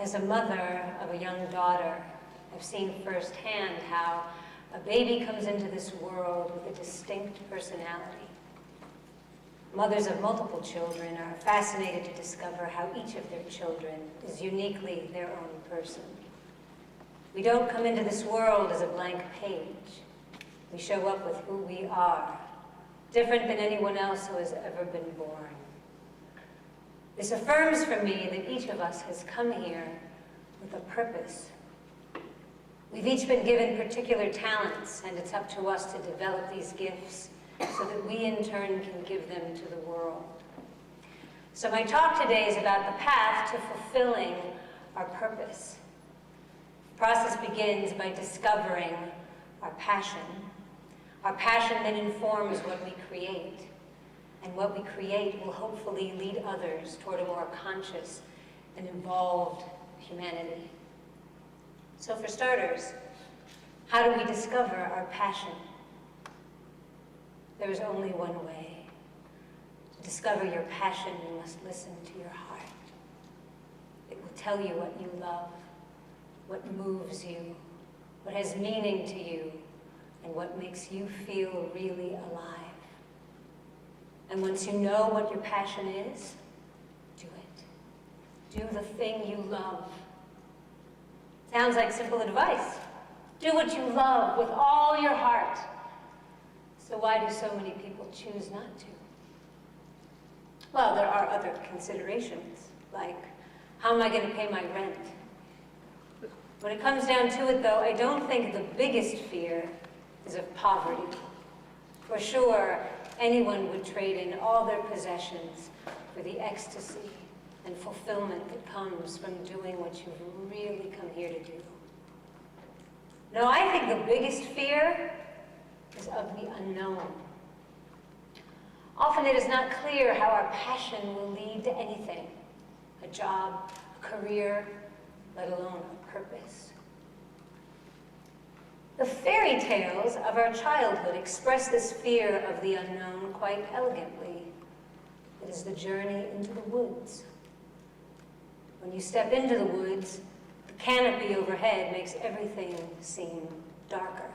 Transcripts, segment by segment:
As a mother of a young daughter, I've seen firsthand how a baby comes into this world with a distinct personality. Mothers of multiple children are fascinated to discover how each of their children is uniquely their own person. We don't come into this world as a blank page. We show up with who we are, different than anyone else who has ever been born. This affirms for me that each of us has come here with a purpose. We've each been given particular talents, and it's up to us to develop these gifts so that we in turn can give them to the world. So my talk today is about the path to fulfilling our purpose. The process begins by discovering our passion that informs what we create. And what we create will hopefully lead others toward a more conscious and involved humanity. So for starters, how do we discover our passion? There is only one way. To discover your passion, you must listen to your heart. It will tell you what you love, what moves you, what has meaning to you, and what makes you feel really alive. And once you know what your passion is, do it. Do the thing you love. Sounds like simple advice. Do what you love with all your heart. So why do so many people choose not to? Well, there are other considerations, like, how am I going to pay my rent? When it comes down to it, though, I don't think the biggest fear is of poverty. For sure, anyone would trade in all their possessions for the ecstasy and fulfillment that comes from doing what you've really come here to do. No, I think the biggest fear is of the unknown. Often it is not clear how our passion will lead to anything, a job, a career, let alone a purpose. The fairy tales of our childhood express this fear of the unknown quite elegantly. It is the journey into the woods. When you step into the woods, the canopy overhead makes everything seem darker.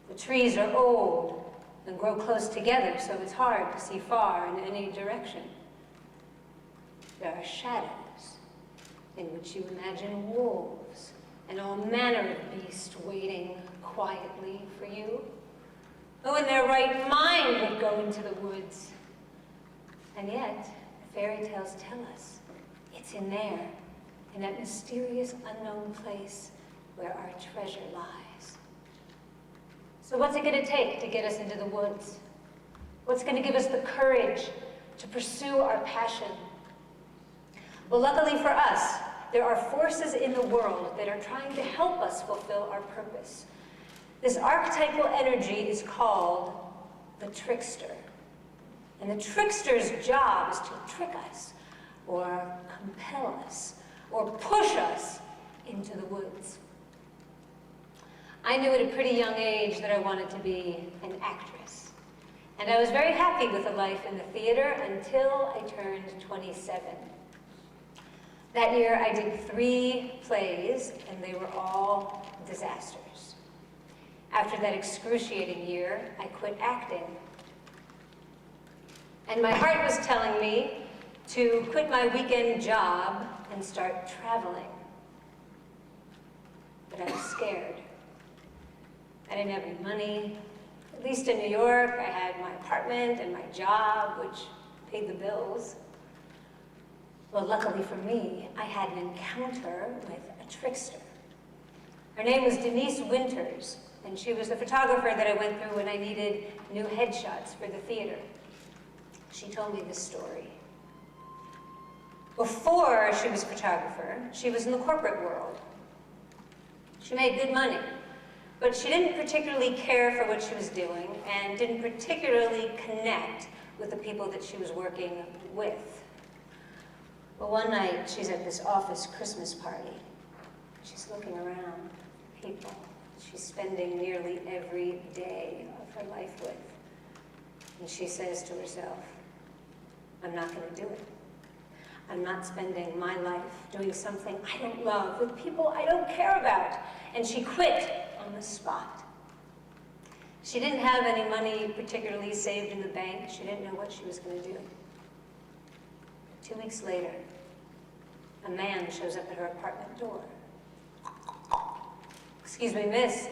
The trees are old and grow close together, so it's hard to see far in any direction. There are shadows in which you imagine wolves and all manner of beasts waiting quietly for you. Who in their right mind would go into the woods? And yet, fairy tales tell us it's in there, in that mysterious unknown place where our treasure lies. So what's it going to take to get us into the woods? What's going to give us the courage to pursue our passion? Well, luckily for us, there are forces in the world that are trying to help us fulfill our purpose. This archetypal energy is called the trickster. And the trickster's job is to trick us, or compel us, or push us into the woods. I knew at a pretty young age that I wanted to be an actress. And I was very happy with a life in the theater until I turned 27. That year I did 3 plays, and they were all disasters. After that excruciating year, I quit acting. And my heart was telling me to quit my weekend job and start traveling. But I was scared. I didn't have any money. At least in New York, I had my apartment and my job, which paid the bills. Well, luckily for me, I had an encounter with a trickster. Her name was Denise Winters, and she was the photographer that I went through when I needed new headshots for the theater. She told me this story. Before she was a photographer, she was in the corporate world. She made good money, but she didn't particularly care for what she was doing and didn't particularly connect with the people that she was working with. Well, one night, she's at this office Christmas party. She's looking around, people she's spending nearly every day of her life with. And she says to herself, I'm not going to do it. I'm not spending my life doing something I don't love with people I don't care about. And she quit on the spot. She didn't have any money particularly saved in the bank. She didn't know what she was going to do. 2 weeks later, a man shows up at her apartment door. Excuse me, miss,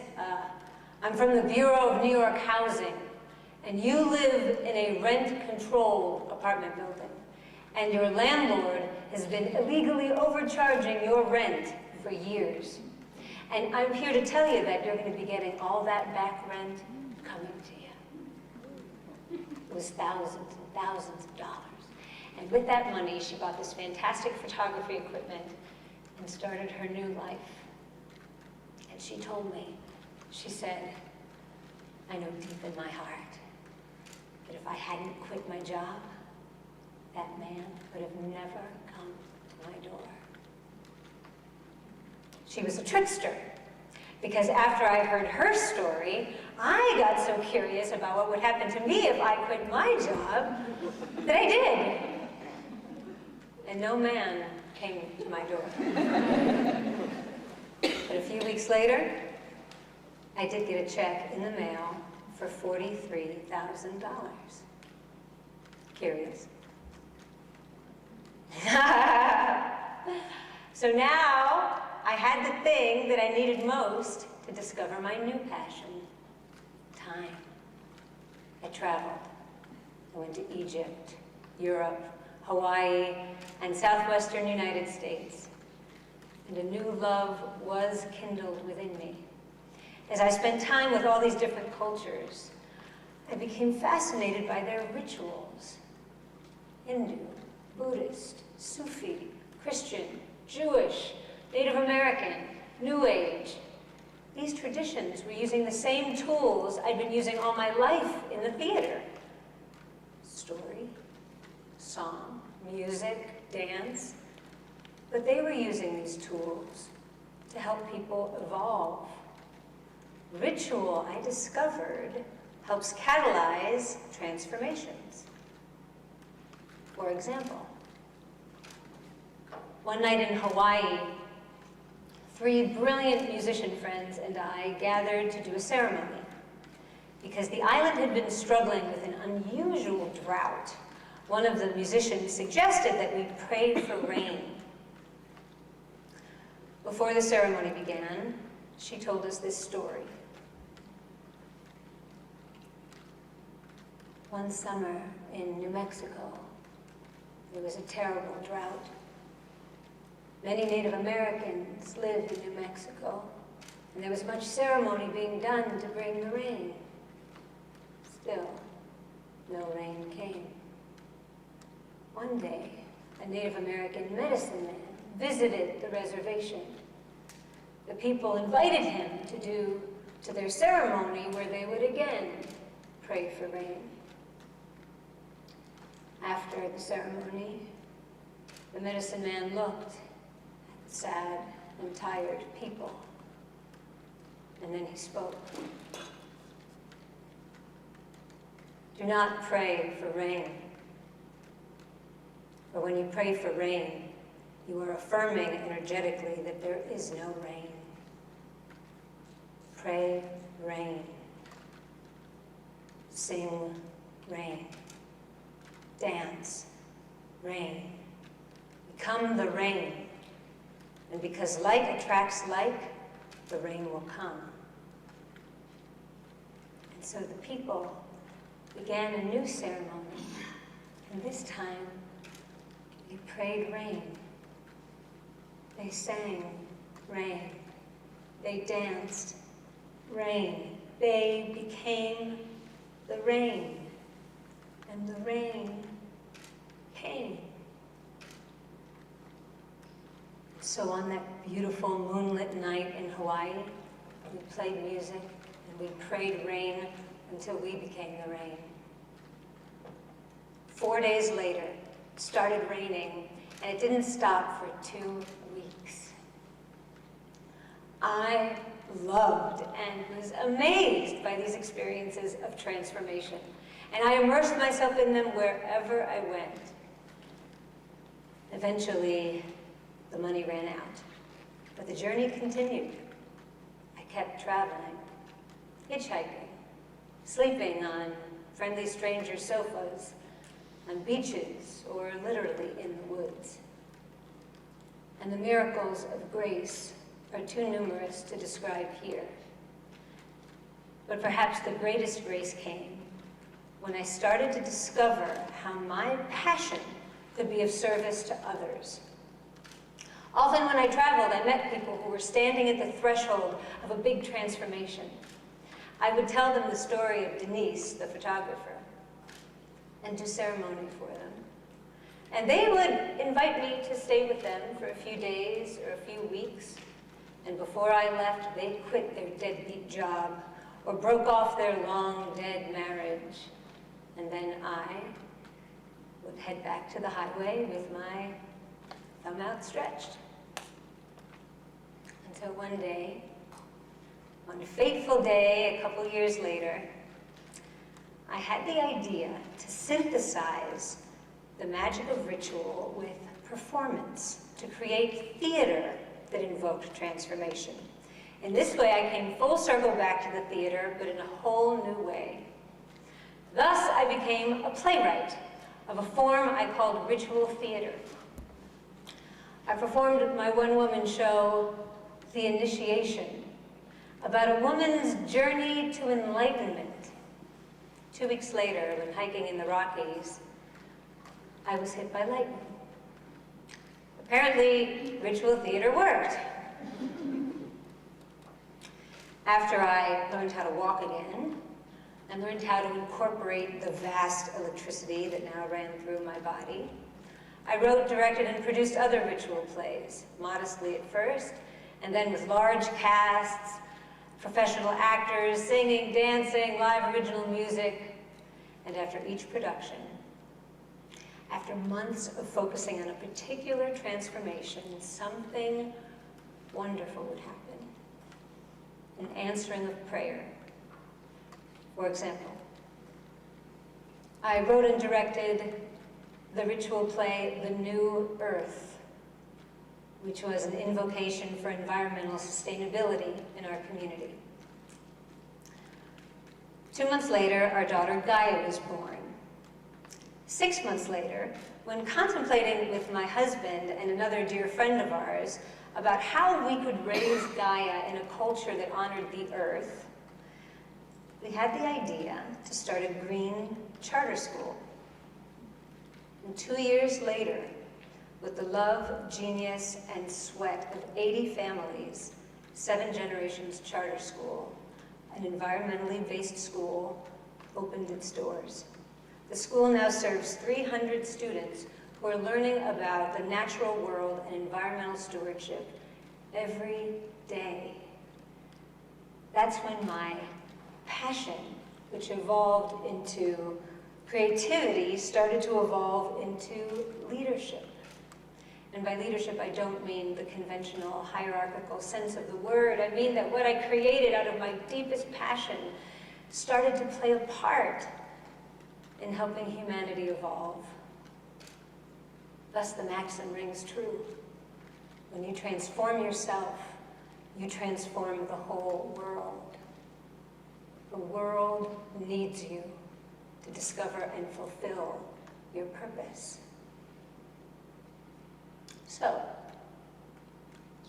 I'm from the Bureau of New York Housing, and you live in a rent-controlled apartment building, and your landlord has been illegally overcharging your rent for years. And I'm here to tell you that you're going to be getting all that back rent coming to you. It was thousands and thousands of dollars. And with that money, she bought this fantastic photography equipment and started her new life. And she told me, she said, I know deep in my heart that if I hadn't quit my job, that man would have never come to my door. She was a trickster, because after I heard her story, I got so curious about what would happen to me if I quit my job that I did. And no man came to my door. But a few weeks later, I did get a check in the mail for $43,000. Curious? So now, I had the thing that I needed most to discover my new passion, time. I traveled. I went to Egypt, Europe, Hawaii, and southwestern United States. And a new love was kindled within me. As I spent time with all these different cultures, I became fascinated by their rituals. Hindu, Buddhist, Sufi, Christian, Jewish, Native American, New Age. These traditions were using the same tools I'd been using all my life in the theater. Story, song, music, dance. But they were using these tools to help people evolve. Ritual, I discovered, helps catalyze transformations. For example, one night in Hawaii, 3 brilliant musician friends and I gathered to do a ceremony. Because the island had been struggling with an unusual drought, one of the musicians suggested that we pray for rain. Before the ceremony began, she told us this story. One summer in New Mexico, there was a terrible drought. Many Native Americans lived in New Mexico, and there was much ceremony being done to bring the rain. Still, no rain came. One day, a Native American medicine man visited the reservation. The people invited him to their ceremony where they would again pray for rain. After the ceremony, the medicine man looked at the sad and tired people, and then he spoke. Do not pray for rain. For when you pray for rain, you are affirming energetically that there is no rain. Pray rain. Sing rain. Dance rain. Become the rain. And because like attracts like, the rain will come. And so the people began a new ceremony. And this time, they prayed rain. They sang rain. They danced rain. They became the rain. And the rain came. So on that beautiful moonlit night in Hawaii, we played music and we prayed rain until we became the rain. 4 days later, it started raining, and it didn't stop for 2 weeks. I loved and was amazed by these experiences of transformation, and I immersed myself in them wherever I went. Eventually, the money ran out, but the journey continued. I kept traveling, hitchhiking, sleeping on friendly stranger sofas, on beaches, or literally in the woods. And the miracles of grace are too numerous to describe here. But perhaps the greatest grace came when I started to discover how my passion could be of service to others. Often when I traveled, I met people who were standing at the threshold of a big transformation. I would tell them the story of Denise, the photographer, and do ceremony for them. And they would invite me to stay with them for a few days or a few weeks. And before I left, they quit their deadbeat job or broke off their long dead marriage. And then I would head back to the highway with my thumb outstretched. Until one day, on a fateful day a couple years later, I had the idea to synthesize the magic of ritual with performance, to create theater that invoked transformation. In this way, I came full circle back to the theater, but in a whole new way. Thus, I became a playwright of a form I called ritual theater. I performed my one-woman show, The Initiation, about a woman's journey to enlightenment. 2 weeks later, when hiking in the Rockies, I was hit by lightning. Apparently, ritual theater worked. After I learned how to walk again, and learned how to incorporate the vast electricity that now ran through my body, I wrote, directed, and produced other ritual plays, modestly at first, and then with large casts, professional actors, singing, dancing, live original music. And after each production, after months of focusing on a particular transformation, something wonderful would happen. An answering of prayer. For example, I wrote and directed the ritual play, The New Earth, which was an invocation for environmental sustainability in our community. 2 months later, our daughter Gaia was born. 6 months later, when contemplating with my husband and another dear friend of ours about how we could raise Gaia in a culture that honored the earth, we had the idea to start a green charter school. And 2 years later, with the love, genius, and sweat of 80 families, 7 Generations Charter School, an environmentally based school, opened its doors. The school now serves 300 students who are learning about the natural world and environmental stewardship every day. That's when my passion, which evolved into creativity, started to evolve into leadership. And by leadership, I don't mean the conventional hierarchical sense of the word. I mean that what I created out of my deepest passion started to play a part in helping humanity evolve. Thus, the maxim rings true. When you transform yourself, you transform the whole world. The world needs you to discover and fulfill your purpose. So,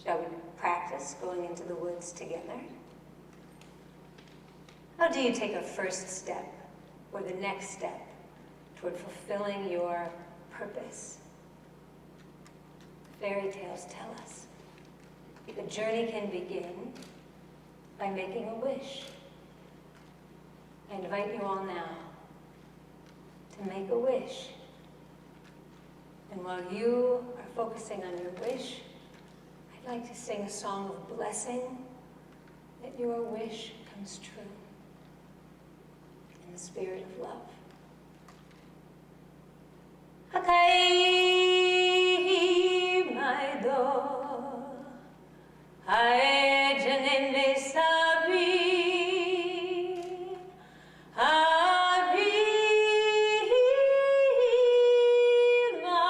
shall we practice going into the woods together? How do you take a first step or the next step toward fulfilling your purpose? Fairy tales tell us the journey can begin by making a wish. I invite you all now to make a wish. And while you are focusing on your wish, I'd like to sing a song of blessing that your wish comes true in the spirit of love. Hakai my do, hai janeme sabi. Hari ma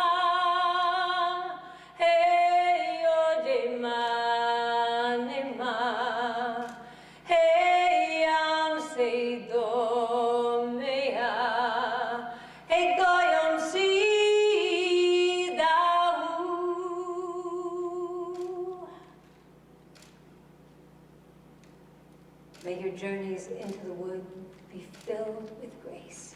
journeys into the wood be filled with grace.